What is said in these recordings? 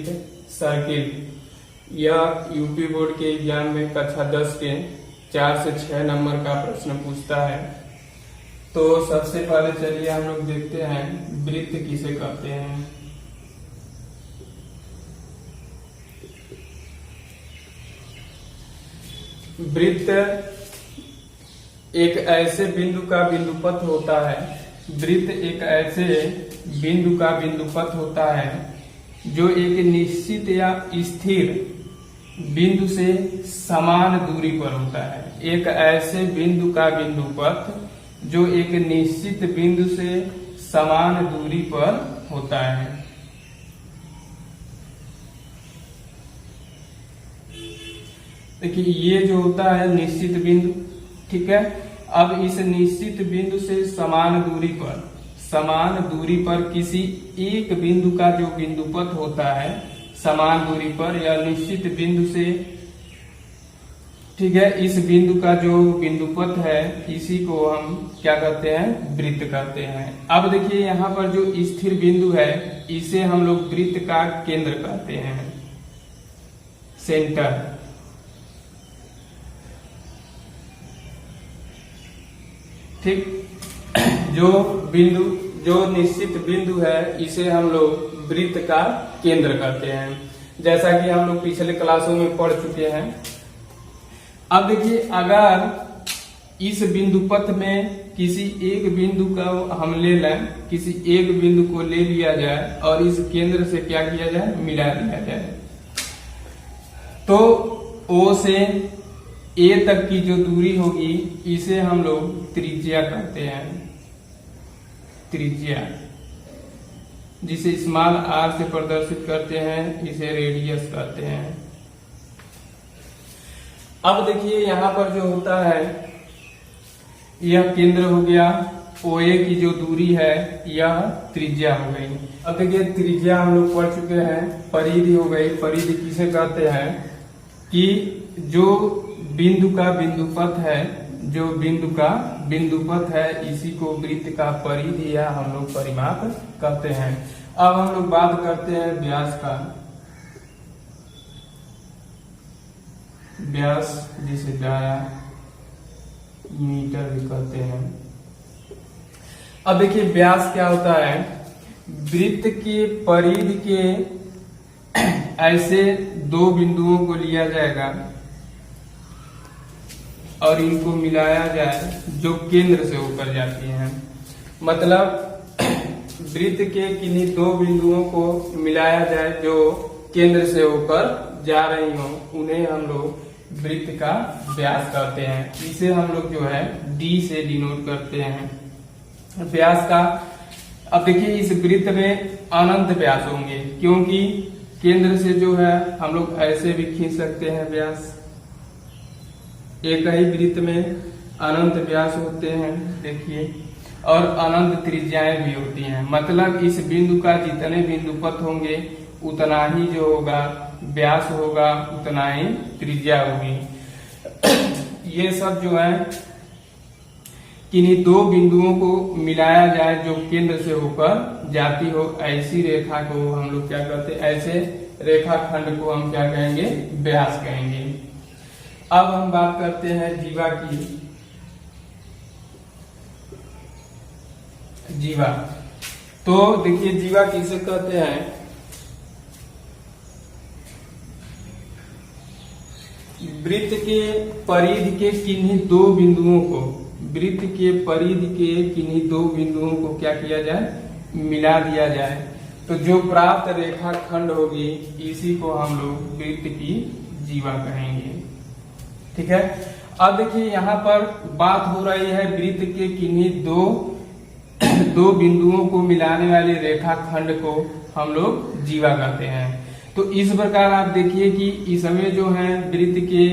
With circle. यह UP board के exam में कक्षा 10 के 4 से 6 नंबर का प्रश्न पूछता है। तो सबसे पहले चलिए हम लोग देखते हैं वृत्त किसे कहते हैं। वृत्त एक ऐसे बिंदु का बिंदुपथ होता है। वृत्त एक ऐसे बिंदु का बिंदुपथ होता है जो एक निश्चित या स्थिर बिंदु से समान दूरी पर होता है। एक ऐसे बिंदु का बिंदुपथ जो एक निश्चित बिंदु से समान दूरी पर होता है। देखिए ये जो होता है निश्चित बिंदु, ठीक है। अब इस निश्चित बिंदु से समान दूरी पर किसी एक बिंदु का जो बिंदुपथ होता है समान दूरी पर या निश्चित बिंदु से, ठीक है, इस बिंदु का जो बिंदुपथ है इसी को हम क्या कहते हैं, वृत्त कहते हैं। अब देखिए यहाँ पर जो स्थिर बिंदु है इसे हम लोग वृत्त का केंद्र कहते हैं, सेंटर। ठीक, जो निश्चित बिंदु है इसे हम लोग वृत्त का केंद्र कहते हैं, जैसा कि हम लोग पिछले क्लासों में पढ़ चुके हैं। अब देखिए अगर इस बिंदुपथ में किसी एक बिंदु का हम ले लें, किसी एक बिंदु को ले लिया जाए और इस केंद्र से क्या किया जाए, मिला दिया जाए, तो O से A तक की जो दूरी होगी इसे हम लोग त्रिज्या कहते हैं, त्रिज्या, जिसे स्मॉल r से प्रदर्शित करते हैं, इसे रेडियस कहते हैं। अब देखिए यहाँ पर जो होता है यह केंद्र हो गया, OA की जो दूरी है यह त्रिज्या हो गई। अब देखिए त्रिज्या हम लोग पढ़ चुके हैं, परिधि हो गई। परिधि किसे कहते हैं कि जो बिंदु का बिंदुपथ है, जो बिंदु का बिंदुपथ है इसी को वृत्त का परिधि या हम लोग परिमाप कहते हैं। अब हम लोग बात करते हैं व्यास का। व्यास जिसे डाया मीटर भी कहते हैं। अब देखिए व्यास क्या होता है, वृत्त के परिधि के ऐसे दो बिंदुओं को लिया जाएगा और इनको मिलाया जाए जो केंद्र से होकर जाती हैं। मतलब वृत्त के किन्हीं दो बिंदुओं को मिलाया जाए जो केंद्र से होकर जा रही हो, उन्हें हम लोग वृत्त का व्यास कहते हैं। इसे हम लोग जो है D से डिनोट करते हैं व्यास का। अब देखिए इस वृत्त में अनंत व्यास होंगे, क्योंकि केंद्र से जो है हम लोग ऐसे भी खींच सकते हैं व्यास। एक ही वृत्त में अनंत व्यास होते हैं देखिए, और अनंत त्रिज्याएं भी होती हैं। मतलब इस बिंदु का जितने बिंदुपथ होंगे उतना ही जो होगा व्यास होगा, उतना ही त्रिज्या होगी। ये सब जो है किन्हीं दो बिंदुओं को मिलाया जाए जो केंद्र से होकर जाती हो, ऐसी रेखा को हम लोग क्या कहते हैं, ऐसे रेखाखंड को हम क्या कहेंगे, व्यास कहेंगे। अब हम बात करते हैं जीवा की। जीवा, तो देखिए जीवा किसे कहते हैं, वृत्त के परिधि के किन्हीं दो बिंदुओं को, वृत्त के परिधि के किन्हीं दो बिंदुओं को क्या किया जाए, मिला दिया जाए, तो जो प्राप्त रेखाखंड होगी इसी को हम लोग वृत्त की जीवा कहेंगे। ठीक है। अब देखिए यहाँ पर बात हो रही है वृत्त के किन्हीं दो बिंदुओं को मिलाने वाले रेखाखंड को हम लोग जीवा कहते हैं। तो इस प्रकार आप देखिए कि इसमें जो है वृत्त के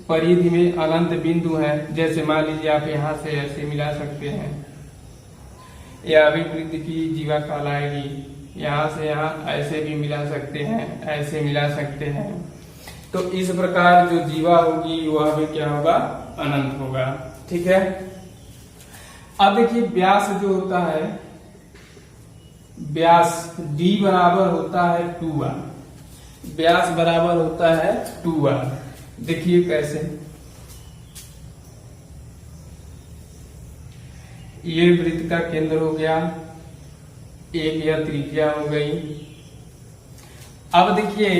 परिधि में अनंत बिंदु है। जैसे मान लीजिए आप यहाँ से ऐसे मिला सकते हैं, यह भी वृत्त की जीवा कहलाएगी। यहाँ से यहाँ ऐसे भी मिला सकते हैं, ऐसे मिला सकते हैं। तो इस प्रकार जो जीवा होगी वह भी क्या होगा, अनंत होगा। ठीक है। अब देखिए व्यास जो होता है, व्यास D बराबर होता है 2r। व्यास बराबर होता है 2r। देखिए कैसे, ये वृत्त का केंद्र हो गया, एक यह त्रिज्या हो गई। अब देखिए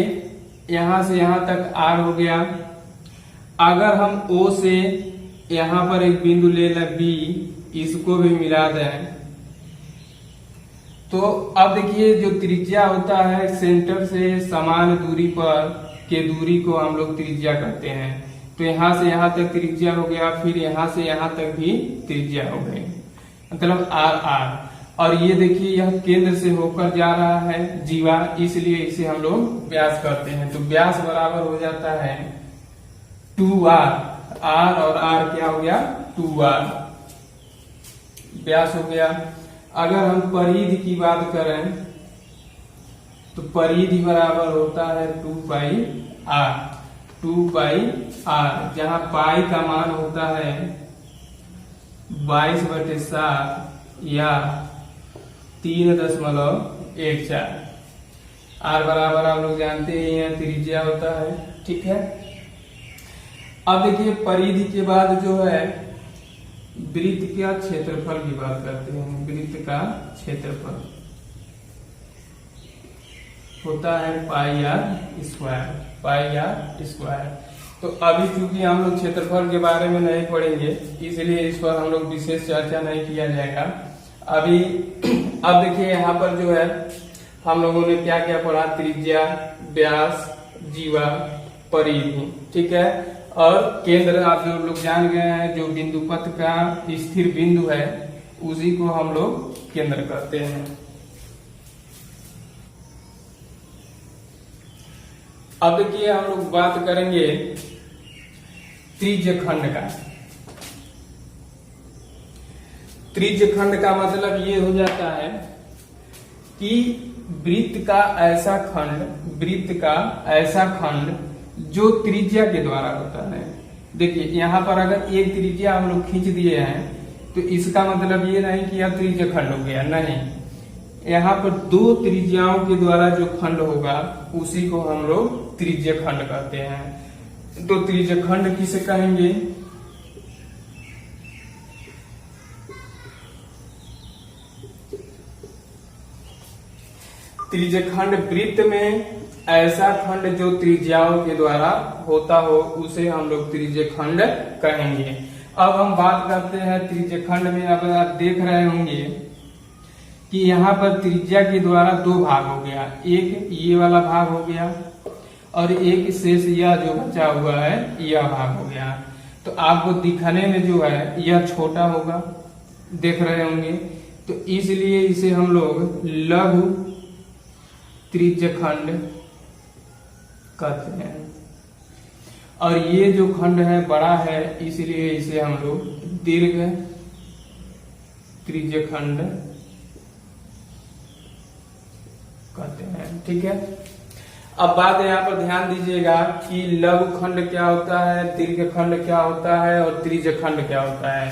यहां से यहां तक r हो गया। अगर हम O से यहां पर एक बिंदु ले लें B, इसको भी मिला दें, तो अब देखिए जो त्रिज्या होता है सेंटर से समान दूरी पर के दूरी को हम लोग त्रिज्या कहते हैं। तो यहां से यहां तक त्रिज्या हो गया, फिर यहां से यहां तक भी त्रिज्या हो गई, मतलब r। और ये देखिए यह केंद्र से होकर जा रहा है जीवा, इसलिए इसे हम लोग व्यास कहते हैं। तो व्यास बराबर हो जाता है 2r। r और r क्या हो गया 2r, व्यास हो गया। अगर हम परिधि की बात करें तो परिधि बराबर होता है 2πr। 2πr जहां पाई का मान होता है 22/7 या 3.14। r बराबर आप लोग जानते ही हैं त्रिज्या होता है, ठीक है। अब देखिए परिधि के बाद जो है वृत्त का क्षेत्रफल की बात करते हैं। वृत्त का क्षेत्रफल होता है πr²। तो अभी चूंकि हम लोग क्षेत्रफल के बारे में नहीं पढ़ेंगे, इसलिए इस पर हम लोग विशेष चर्चा नहीं किया जाएगा अभी। अब देखिए यहाँ पर जो है हम लोगों ने क्या क्या पढ़ा, त्रिज्या, व्यास, जीवा, परिधि, ठीक है। और केंद्र आप जो लोग जान गए हैं, जो बिंदु पथ का स्थिर बिंदु है उसी को हम लोग केंद्र कहते हैं। अब देखिए हम लोग बात करेंगे त्रिज्यखंड का। त्रिज्यखंड का मतलब ये हो जाता है कि वृत्त का ऐसा खंड जो त्रिज्या के द्वारा होता है। देखिए यहाँ पर अगर एक त्रिज्या हम लोग खींच दिए हैं तो इसका मतलब ये नहीं कि यह त्रिज्यखंड हो गया, नहीं। यहाँ पर दो त्रिज्याओं के द्वारा जो खंड होगा उसी को हम लोग त्रिज्यखंड कहते हैं। तो त्रिज्यखंड किसे कहेंगे, त्रिज्यखंड वृत्त में ऐसा खंड जो त्रिज्याओं के द्वारा होता हो उसे हम लोग त्रिज्यखंड कहेंगे। अब हम बात करते हैं त्रिज्यखंड में। अब आप देख रहे होंगे कि यहाँ पर त्रिज्या के द्वारा दो भाग हो गया, एक ये वाला भाग हो गया और एक शेष यह जो बचा हुआ है यह भाग हो गया। तो आपको दिखने में जो है यह छोटा होगा, देख रहे होंगे। तो इसलिए इसे हम लोग लघु त्रिज्यखंड कहते हैं। और ये जो खंड है बड़ा है, इसलिए इसे हम लोग दीर्घ त्रिज्यखंड कहते हैं, ठीक है। अब बात यहाँ पर ध्यान दीजिएगा कि लघु खंड क्या होता है, दीर्घ खंड क्या होता है और त्रिज्यखंड क्या होता है।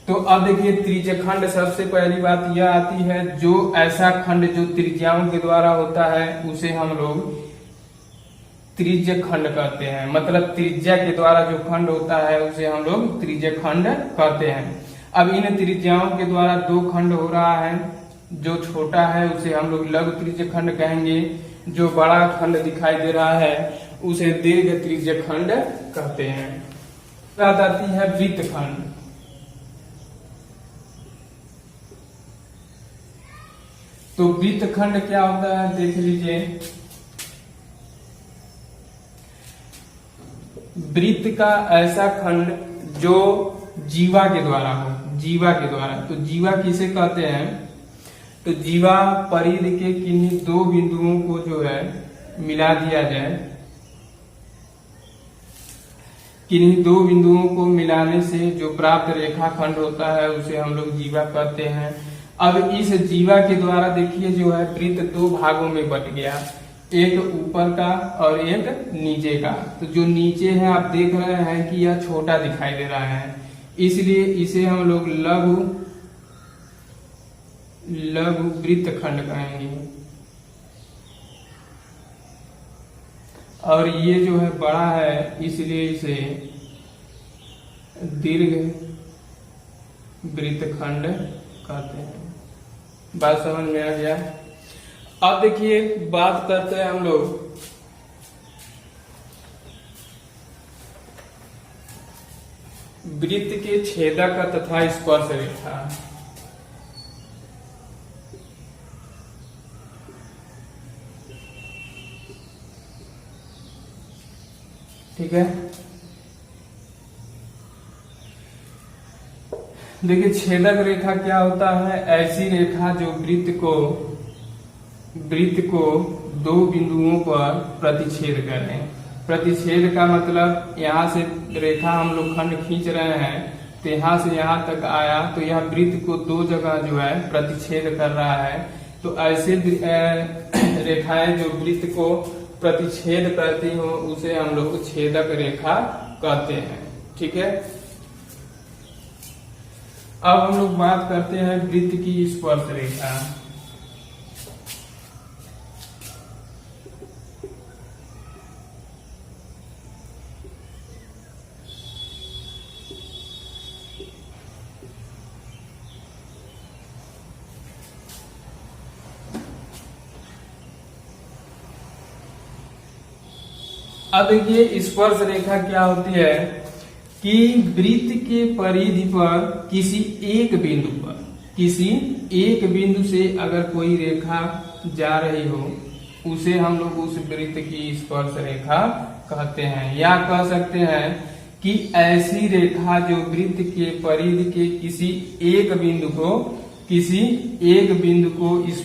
तो अब देखिए त्रिज्यखंड, सबसे पहली बात यह आती है, जो ऐसा खंड जो त्रिज्याओं के द्वारा होता है उसे हम लोग त्रिज्यखंड कहते हैं। मतलब त्रिज्या के द्वारा जो खंड होता है उसे हम लोग त्रिज्यखंड कहते हैं। अब इन त्रिज्याओं के द्वारा दो खंड हो रहा है, जो छोटा है उसे हम लोग लघु त्रिज्यखंड कहेंगे, जो बड़ा खंड दिखाई दे रहा है उसे दीर्घ त्रिज्यखंड कहते हैं। बात आती है वृत्तखंड। तो वृत्तखंड क्या होता है देख लीजिए। वृत्त का ऐसा खंड जो जीवा के द्वारा हो, जीवा के द्वारा। तो जीवा किसे कहते हैं, तो जीवा परिधि के किन्हीं दो बिंदुओं को जो है मिला दिया जाए, किन्हीं दो बिंदुओं को मिलाने से जो प्राप्त रेखाखंड होता है उसे हम लोग जीवा कहते हैं। अब इस जीवा के द्वारा देखिए जो है वृत्त दो भागों में बट गया, एक ऊपर का और एक नीचे का। तो जो नीचे है आप देख रहे हैं कि यह छोटा दिखाई दे रहा है, इसलिए इसे हम लोग लघु वृत्तखंड कहेंगे। और ये जो है बड़ा है, इसलिए इसे दीर्घ वृत्तखंड कहते हैं। बात समझ में आ गया। अब देखिए बात करते हैं हम लोग वृत्त के छेदक तथा स्पर्श रेखा। ठीक है, देखिए छेदक रेखा क्या होता है? ऐसी रेखा जो वृत्त को दो बिंदुओं पर प्रतिच्छेद करें। प्रतिच्छेद का मतलब यहाँ से रेखा हम लोग खंड खींच रहे हैं, तो यहाँ से यहाँ तक आया, तो यह वृत्त को दो जगह जो है प्रतिच्छेद कर रहा है। तो ऐसे रेखाएं जो वृत्त को प्रतिच्छेद करती हो उसे हम लोग छेदक रेखा कहते हैं। ठीक है, अब हम लोग बात करते हैं वृत्त की स्पर्श रेखा। अब देखिए स्पर्श रेखा क्या होती है कि वृत्त के परिधि पर किसी एक बिंदु से अगर कोई रेखा जा रही हो, उसे हम लोग उस वृत्त की स्पर्श रेखा कहते हैं। या कह सकते हैं कि ऐसी रेखा जो वृत्त के परिधि के किसी एक बिंदु को इस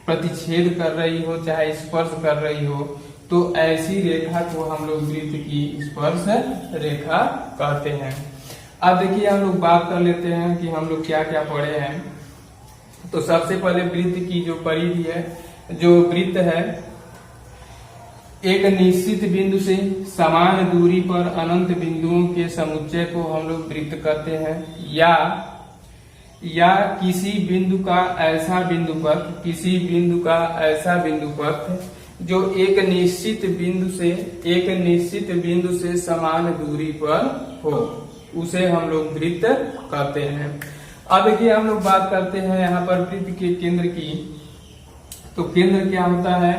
प्रतिच्छेद कर रही हो, चाहे स्पर्श कर रही हो, तो ऐसी रेखा को हम लोग वृत्त की स्पर्श रेखा कहते हैं। अब देखिए हम लोग बात कर लेते हैं कि हम लोग क्या क्या पढ़े हैं। तो सबसे पहले वृत्त की जो परिधि है, जो वृत्त है, एक निश्चित बिंदु से समान दूरी पर अनंत बिंदुओं के समुच्चय को हम लोग वृत्त कहते हैं। या किसी बिंदु का ऐसा बिंदुपथ जो एक निश्चित बिंदु से समान दूरी पर हो, उसे हम लोग वृत्त कहते हैं। अब देखिए हम लोग बात करते हैं यहाँ पर वृत्त के केंद्र की। तो केंद्र क्या होता है?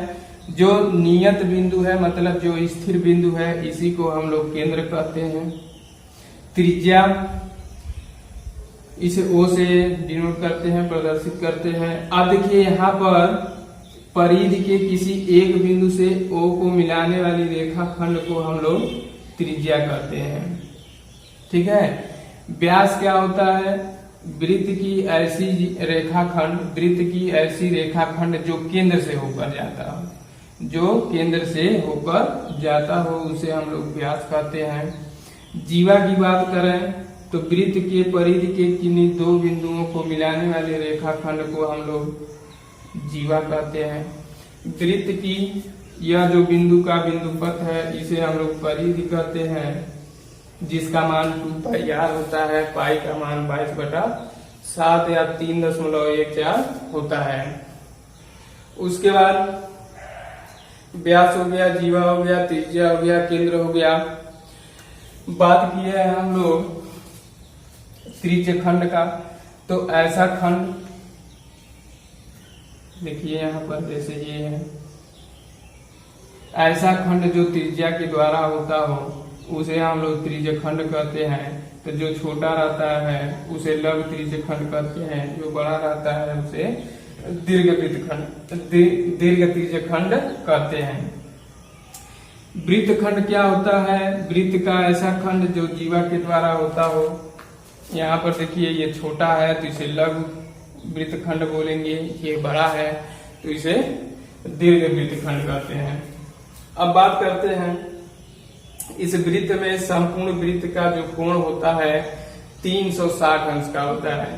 जो नियत बिंदु है, मतलब जो स्थिर बिंदु है, इसी को हम लोग केंद्र कहते हैं। त्रिज्या इसे O से डिनोट करते हैं, प्रदर्शित करते हैं। अब देखिए यहाँ पर परिधि के किसी एक बिंदु से O को मिलाने वाली रेखा खंड को हम लोग त्रिज्या कहते हैं। ठीक है, व्यास क्या होता है? वृत्त की ऐसी रेखाखंड जो केंद्र से होकर जाता हो, उसे हम लोग व्यास कहते हैं। जीवा की बात करें तो वृत्त के परिधि के किन्हीं दो बिंदुओं को मिलाने वाले रेखाखंड को हम लोग जीवा कहते हैं। वृत्त की यह जो बिंदु का बिंदुपथ है, इसे हम लोग परिधि कहते हैं, जिसका मान 2πr होता है। पाई का मान 22/7 या 3.14 होता है। उसके बाद व्यास हो गया, जीवा हो गया, त्रिज्या हो गया, केंद्र हो गया। बात की है हम लोग त्रिज्य खंड का। तो ऐसा खंड देखिए यहाँ पर जैसे ये है, ऐसा खंड जो त्रिज्या के द्वारा होता हो उसे हम लोग त्रिज्य खंड कहते हैं। तो जो छोटा रहता है उसे लघु त्रिज्य खंड कहते हैं, जो बड़ा रहता है उसे दीर्घ त्रिज्य खंड कहते हैं। वृत्त खंड क्या होता है? वृत्त का ऐसा खंड जो जीवा के द्वारा होता हो। यहाँ पर देखिए ये छोटा है तो इसे लघु वृत्त खंड बोलेंगे, ये बड़ा है तो इसे दीर्घ वृत्त खंड कहते हैं। अब बात करते हैं इस वृत्त में संपूर्ण वृत्त का जो कोण होता है 360 अंश का होता है।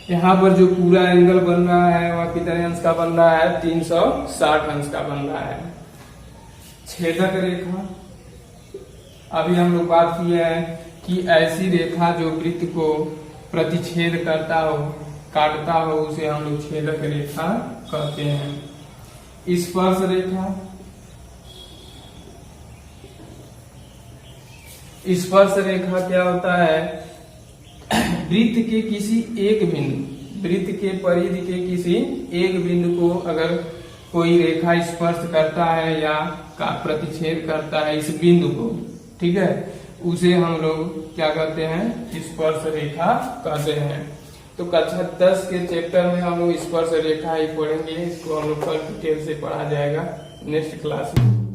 यहाँ पर जो पूरा एंगल बन रहा है वह कितने अंश का बन रहा है? 360 अंश का बन रहा है। छेदक रेखा, अभी हम लोग बात की है कि ऐसी रेखा जो वृत्त को प्रतिच्छेद करता हो, काटता हो, उसे हम लोग छेदक रेखा कहते हैं। स्पर्श रेखा, स्पर्श रेखा क्या होता है, वृत्त के किसी एक बिंदु, वृत्त के परिधि के किसी एक बिंदु को अगर कोई रेखा स्पर्श करता है या का प्रतिच्छेद करता है इस बिंदु को, ठीक है, उसे हम लोग क्या कहते हैं, स्पर्श रेखा कहते हैं। तो कक्षा 10 के चैप्टर में हम लोग स्पर्श रेखा ही पढ़ेंगे, इसको हम लोग कल डिटेल से पढ़ा जाएगा नेक्स्ट क्लास में।